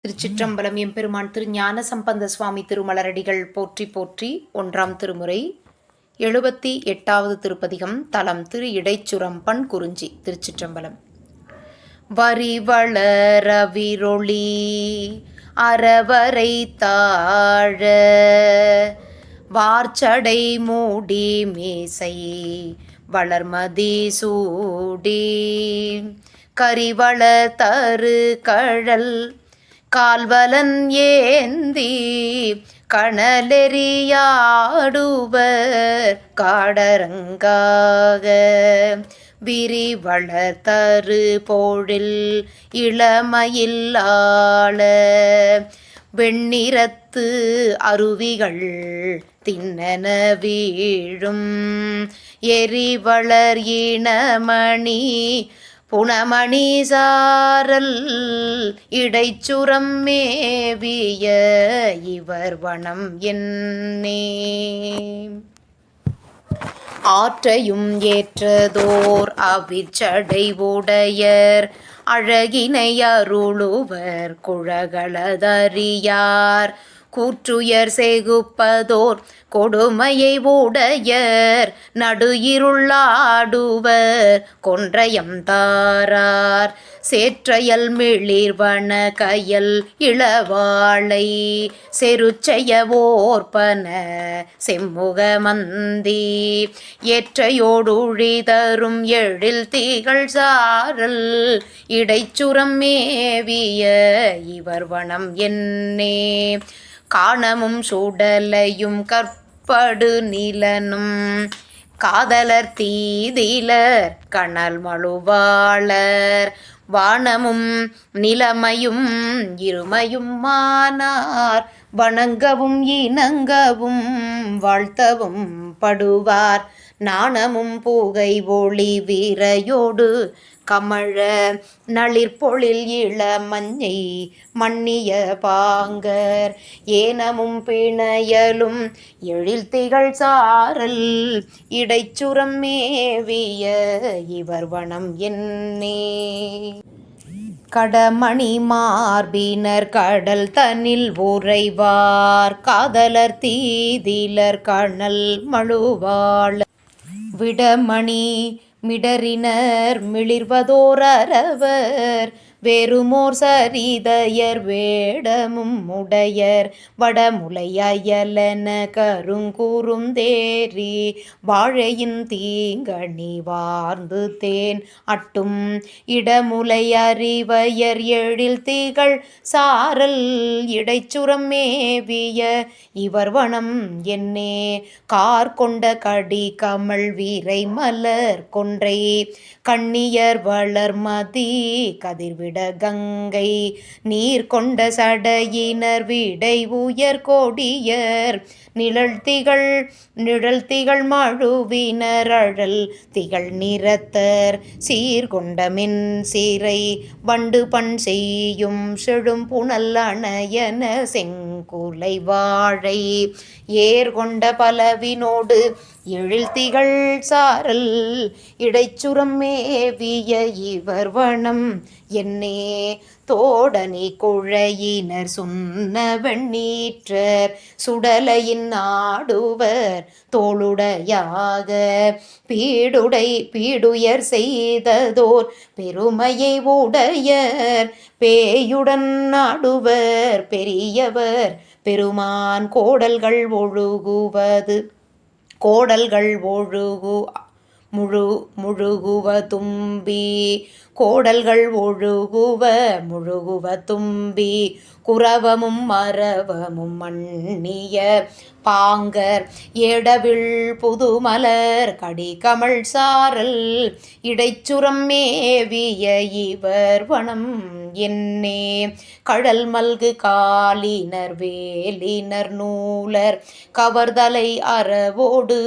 திருச்சிற்றம்பலம். எம்பெருமான் திரு ஞான சம்பந்த சுவாமி திருமலரடிகள் போற்றி போற்றி. 1ஆம் திருமுறை 78வது திருப்பதிகம். தலம் திரு இடைச்சுரம். பண் குறிஞ்சி. திருச்சிற்றம்பலம். வரிவளரவிரொளி அறவரை தாழ வார்ச்சடை மூடி மீசை வளர்மதி சூடி கரிவள தரு கழல் கால்வலன் ஏந்தி கணலெறியாடுவர் காடரங்காக விரிவளர் தரு போழில் இளமயில்லாள வெண்ணிறத்து அருவிகள் திண்ணென வீழும் எரிவளர் இனமணி புனமணி சாரல் இடைச்சுரம் மேவிய இவர் வனம் என்னே. ஆற்றையும் ஏற்றதோர் அவிர்ச்சடை உடையர் அழகினை அருளுவர் குழகளதறியார் கூற்றுயர் செகுப்பதோர் கொடுமையை உடையர் நடு இருளாடுவர் கொன்றையம் தாரார் சேற்றையல் மிளிர்வன கயல் இளவாளை செருச்செய ஓர்ப்பன செம்முகமந்தி ஏற்றையோடுழிதரும் எழில் திகழ் சாரல் இடைச்சுரம் மேவிய இவர் வனம் என்னே. காணமும் சுடலையும் கற்படு நிலனும் காதலர் தீதிலர் கனல் மழுவாளர் வானமும் நிலமையும் இருமையும் மானார் வணங்கவும் இணங்கவும் வாழ்த்தவும் படுவார் நாணமும் புகை ஒளி வீரையோடு கமழ நளிர்பொழில் இளமஞ்சை மன்னிய பாங்கர் ஏனமும் பிணையலும் எழில் திகழ் சாரல் இடைச்சுரம் மேவிய இவர் வனம் என்னே. கடமணி மார்பினர் கடல் தனில் உறைவார் காதலர் தீதிலர் கனல் மழுவாளர் விடமணி மிடறினர் மிளிர்வதோர் அரவர் வெறுமோர் சரிதயர் வேடமும் உடையர் வடமுலை அயலென கருங்கூறுந்தேரி வாழையின் தீங்கனி வார்ந்து தேன் அட்டும் இடமுலை அறிவையர் எழில் திகழ் சாரல் இடைச்சுரம் மேவிய இவர் வனம் என்னே. கார் கொண்ட கடி கமல் வீரை மலர் கொன்றை கண்ணியர் வளர்மதி கதிர்விட கங்கை நீர் கொண்ட சடையினர் விடை உயர் கொடியர் நிழல் திகழ் மழுவினர் அழல் திகழ் நிறத்தர் சீர்கொண்ட மின் சீரை வண்டு பண் செய்யும் செழும் புனல் அணையன செங்குலை வாழை ஏர்கொண்ட பலவினோடு எழில் திகழ் சாரல் இடைச்சுரம் மேவிய இவர் வனம் என்னே. தோடனி குழையினர் சுண்ண வெண்ணீற்றர் சுடலையின் நாடுவர் தோளுடையாக பீடுயர் செய்ததோர் பெருமையை உடையர் பேயுடன் நாடுவர் பெரியவர் பெருமான் கோடல்கள் முழுகுவ தும்பி கோடல்கள் முழுகுவ தும்பி குரவமும் மரவமும் மன்னிய பாங்கர் ஏடவிழ் புதுமலர் கடிகமழ் சாரல் இடைச்சுரம் மேவிய இவர் வனம் என்னே. கடல் மல்கு காலினர் வேலினர் நூலர் கவர்தலை அறவோடு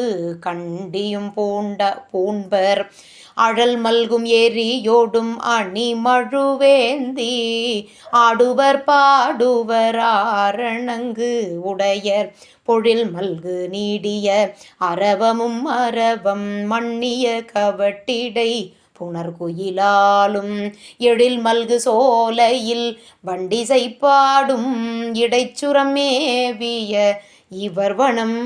கண்டியும் பூண்பர் அழல் மல்கும் எரியோடும் அணி மழுவேந்தி ஆடுவர் பாடுவர் ஆரணங்கு உடையர் பொழில் மல்கு நீடிய அரவம் மன்னிய கவட்டிடை புணர்குயிலாலும் எழில் மல்கு சோலையில் வண்டிசை பாடும் இடைச்சுரம் மேவிய இவர் வனம்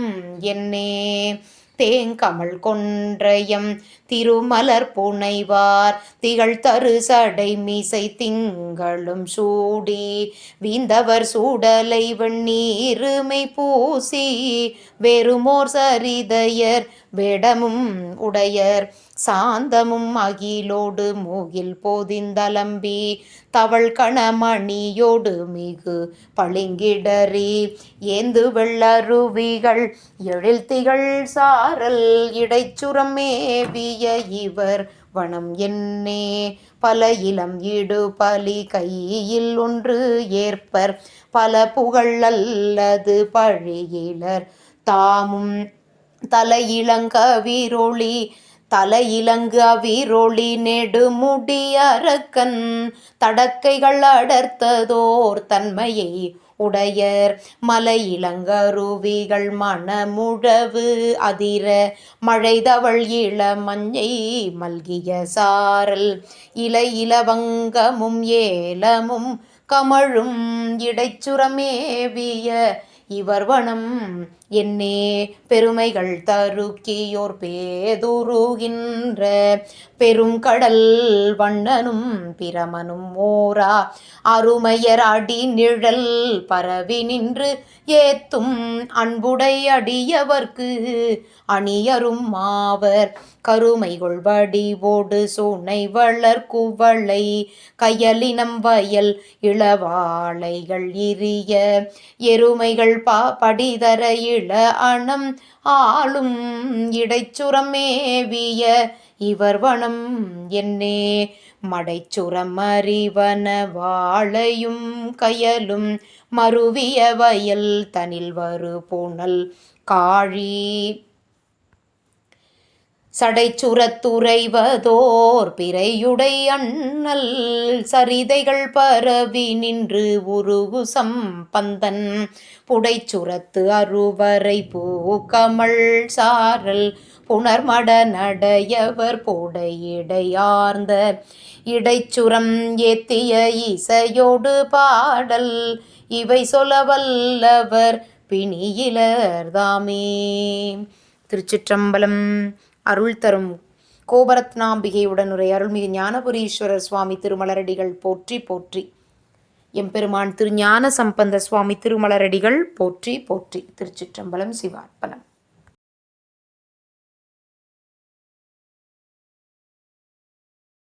என்னே. தேங்கமல் கொன்றையம் திருமலர் புனைவார் திகழ் தரு சடை மீசை திங்களும் சூடி வீந்தவர் சூடலை வெண்ணீருமை பூசி வெறுமோர் சரிதையர் வேடமும் உடையர் சாந்தமும் அகிலோடு மூகில் போதிந்தலம்பி தவள் கணமணியோடு மிகு பளிங்கிடறி ஏந்து வெள்ளருவிகள் எழில் திகழ் சாரல் இடைச்சுரம் மேவிய இவர் வனம் என்னே. பல இளம் ஈடு பலி கையில் ஒன்று ஏற்பர் பல புகழ் அல்லது பழியிலர் தாமும் தலையிலங்கு அவிரொளி நெடுமுடி அரக்கன் தடக்கைகள் அடர்த்ததோர் தன்மையை உடையர் மலையிலங்கருவிகள் மணமுழவு அதிர மழைதவள் இளமஞ்சை மல்கிய சாரல் இலவங்கமும் ஏலமும் கமழும் இடைச்சுரம் மேவிய இவர் வனம் என்னே. பெருமைகள் தருக்கியோர் பேதுருகின்ற பெருங்கடல் வண்ணனும் பிரமனும் ஓரா அருமையர் அடி நிழல் பரவி நின்று ஏத்தும் அன்புடை அடியவர்க்கு அணியரும் மாவர் கருமைகொள் வடிவோடு சூனை வளர் குவளை கையலினம் வயல் இளவாளைகள் இரிய எருமைகள் படிதர இள அணம் ஆளும் இடைச்சுரம் மேவிய இவர் வனம் என்னே. மடைச்சுரம் அறிவன வாழையும் கயலும் மருவிய வயல் தனில் வரு புனல் காழி சடைச்சுரத்துறைவதோர் பிறையுடை அண்ணல் சரிதைகள் பரவி நின்று உருகு சம்பந்தன் புடைச்சுரத்து அருவரை பூக்கமள் சாரல் புணர்மட நடையவர் புடையிடையார்ந்த இடைச்சுரம் ஏத்திய இசையோடு பாடல் இவை சொல்லவல்லவர் பிணியிலர்தாமே. திருச்சிற்றம்பலம். அருள் தரும் கோபரத்னாம்பிகை உடனுரை அருள்மிகு ஞானபுரீஸ்வரர் சுவாமி திருமலரடிகள் போற்றி போற்றி. எம்பெருமான் திருஞான சம்பந்த சுவாமி திருமலரடிகள் போற்றி போற்றி. திருச்சிற்றம்பலம். சிவார்ப்பணம்.